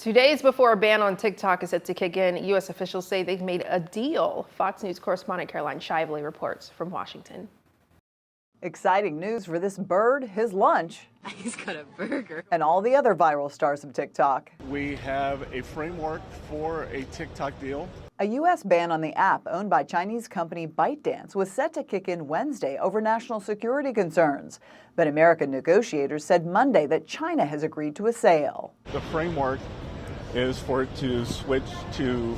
2 days before a ban on TikTok is set to kick in, U.S. officials say they've made a deal. Fox News correspondent Caroline Shively reports from Washington. Exciting news for this bird, his lunch, He's got a burger. and all the other viral stars of TikTok. We have a framework for a TikTok deal. A U.S. ban on the app owned by Chinese company ByteDance was set to kick in Wednesday over national security concerns. But American negotiators said Monday that China has agreed to a sale. The framework is for it to switch to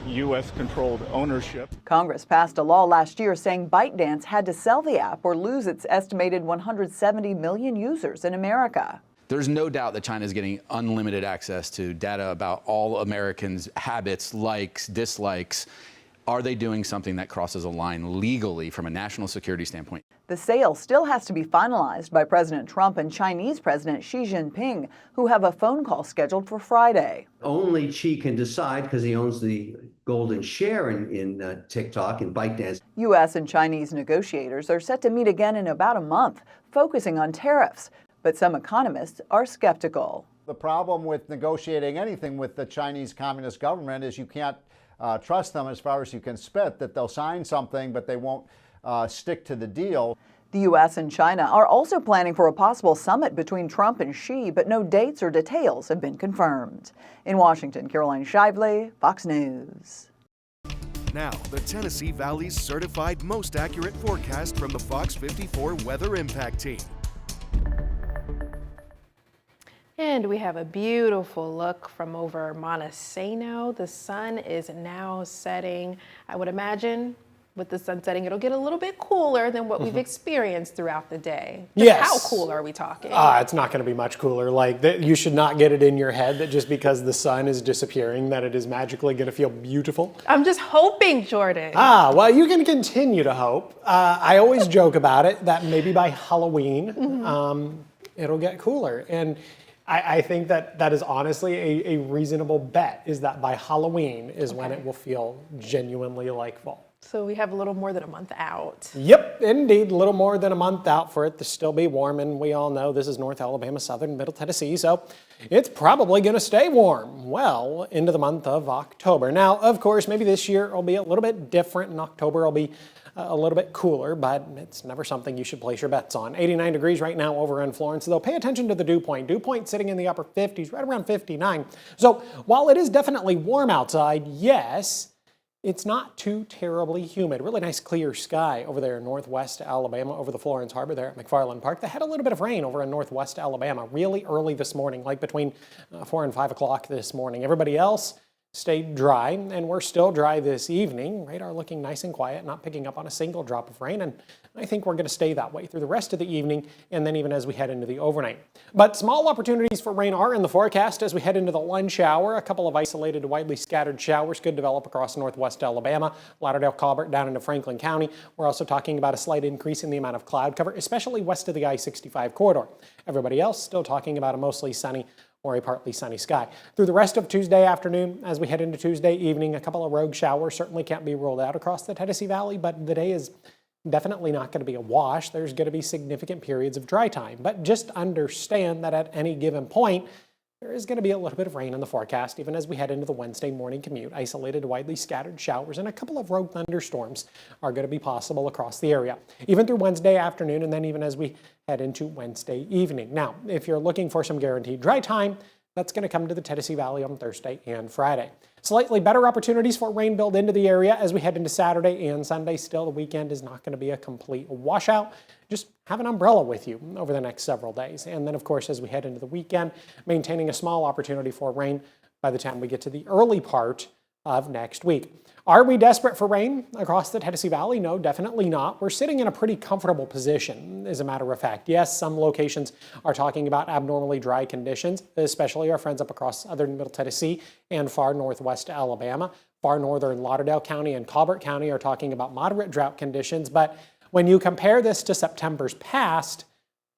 U.S.-controlled ownership. Congress passed a law last year saying ByteDance had to sell the app or lose its estimated 170 million users in America. There's no doubt that China is getting unlimited access to data about all Americans' habits, likes, dislikes. Are they doing something that crosses a line legally from a national security standpoint? The sale still has to be finalized by President Trump and Chinese President Xi Jinping, who have a phone call scheduled for Friday. Only Xi can decide because he owns the golden share in TikTok and ByteDance. U.S. and Chinese negotiators are set to meet again in about a month, focusing on tariffs. But some economists are skeptical. The problem with negotiating anything with the Chinese Communist government is you can't trust them as far as you can spit, that they'll sign something, but they won't stick to the deal. The U.S. and China are also planning for a possible summit between Trump and Xi, but no dates or details have been confirmed. In Washington, Caroline Shively, Fox News. Now, the Tennessee Valley's certified most accurate forecast from the FOX54 Weather Impact Team. And we have a beautiful look from over Montesano. The sun is now setting. I would imagine with the sun setting, it'll get a little bit cooler than what we've experienced throughout the day. Yes. How cool are we talking? It's not going to be much cooler. Like, you should not get it in your head that just because the sun is disappearing, that it is magically going to feel beautiful. I'm just hoping, Jordan. Well, you can continue to hope. I always joke about it that maybe by Halloween, it'll get cooler. And I think that is honestly a reasonable bet, is that by Halloween is when it will feel genuinely like fall. So we have a little more than a month out. Yep, indeed, a little more than a month out for it to still be warm, and we all know this is North Alabama, Southern Middle Tennessee, so it's probably going to stay warm well into the month of October. Now, of course, maybe this year will be a little bit different, and October will be a little bit cooler, but it's never something you should place your bets on. 89 degrees right now over in Florence, though pay attention to the dew point. Dew point sitting in the upper 50s, right around 59. So while it is definitely warm outside, yes, it's not too terribly humid. Really nice clear sky over there in northwest Alabama, over the Florence Harbor there at McFarland Park. They had a little bit of rain over in northwest Alabama really early this morning, like between 4 and 5 o'clock this morning. Everybody else stayed dry, and we're still dry this evening. Radar looking nice and quiet, not picking up on a single drop of rain, and I think we're going to stay that way through the rest of the evening and then even as we head into the overnight. But small opportunities for rain are in the forecast as we head into the lunch hour. A couple of isolated to widely scattered showers could develop across northwest Alabama, Lauderdale, Colbert, down into Franklin County. We're also talking about a slight increase in the amount of cloud cover, especially west of the I-65 corridor. Everybody else still talking about a mostly sunny or a partly sunny sky. Through the rest of Tuesday afternoon, as we head into Tuesday evening, a couple of rogue showers certainly can't be ruled out across the Tennessee Valley, but the day is definitely not going to be a wash. There's going to be significant periods of dry time, but just understand that at any given point, there is going to be a little bit of rain in the forecast, even as we head into the Wednesday morning commute. Isolated, widely scattered showers and a couple of rogue thunderstorms are going to be possible across the area, even through Wednesday afternoon and then even as we head into Wednesday evening. Now, if you're looking for some guaranteed dry time, that's going to come to the Tennessee Valley on Thursday and Friday. Slightly better opportunities for rain build into the area as we head into Saturday and Sunday. Still, the weekend is not going to be a complete washout. Just have an umbrella with you over the next several days. And then, of course, as we head into the weekend, maintaining a small opportunity for rain by the time we get to the early part of next week. Are we desperate for rain across the Tennessee Valley? No, definitely not. We're sitting in a pretty comfortable position, as a matter of fact. Yes, some locations are talking about abnormally dry conditions, especially our friends up across southern Middle Tennessee and far northwest Alabama. Far northern Lauderdale County and Colbert County are talking about moderate drought conditions, but when you compare this to September's past,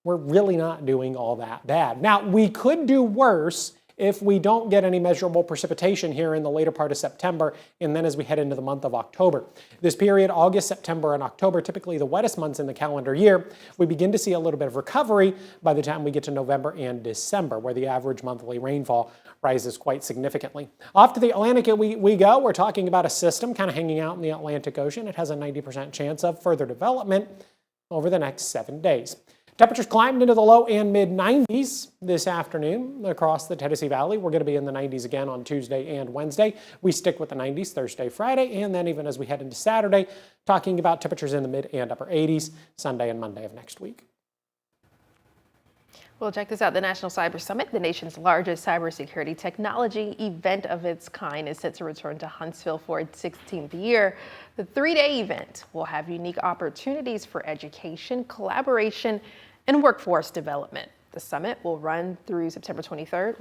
we're really not doing all that bad. Now, we could do worse if we don't get any measurable precipitation here in the later part of September, and then as we head into the month of October. This period, August, September, and October, typically the wettest months in the calendar year, we begin to see a little bit of recovery by the time we get to November and December, where the average monthly rainfall rises quite significantly. Off to the Atlantic we go. We're talking about a system kind of hanging out in the Atlantic Ocean. It has a 90% chance of further development over the next 7 days. Temperatures climbed into the low and mid 90s this afternoon across the Tennessee Valley. We're going to be in the 90s again on Tuesday and Wednesday. We stick with the 90s Thursday, Friday, and then even as we head into Saturday, talking about temperatures in the mid and upper 80s Sunday and Monday of next week. Well, check this out. The National Cyber Summit, the nation's largest cybersecurity technology event of its kind, is set to return to Huntsville for its 16th year. The 3-day event will have unique opportunities for education, collaboration, and workforce development. The summit will run through September 23rd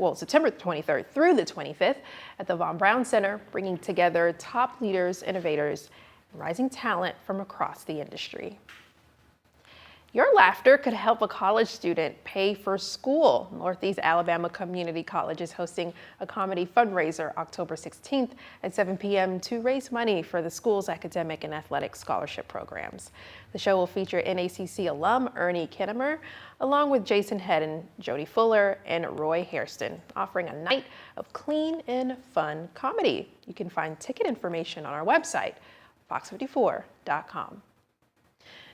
through the 25th at the Von Braun Center, bringing together top leaders, innovators, and rising talent from across the industry. Your laughter could help a college student pay for school. Northeast Alabama Community College is hosting a comedy fundraiser October 16th at 7 p.m. to raise money for the school's academic and athletic scholarship programs. The show will feature NACC alum Ernie Kinnemer, along with Jason Hedden, Jody Fuller, and Roy Hairston, offering a night of clean and fun comedy. You can find ticket information on our website, FOX54.com.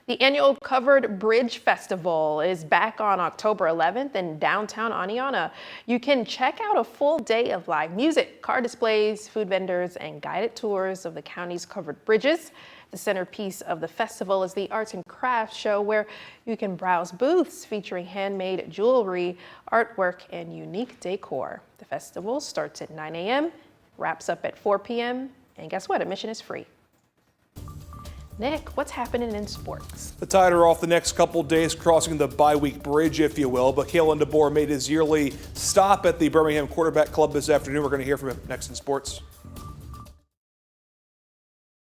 The annual Covered Bridge Festival is back on October 11th in downtown Aniana. You can check out a full day of live music, car displays, food vendors, and guided tours of the county's covered bridges. The centerpiece of the festival is the Arts and Crafts Show, where you can browse booths featuring handmade jewelry, artwork, and unique decor. The festival starts at 9 a.m., wraps up at 4 p.m., and guess what? Admission is free. Nick, what's happening in sports? The Tide are off the next couple days, crossing the bye-week bridge, if you will. But Kalen DeBoer made his yearly stop at the Birmingham Quarterback Club this afternoon. We're going to hear from him next in sports.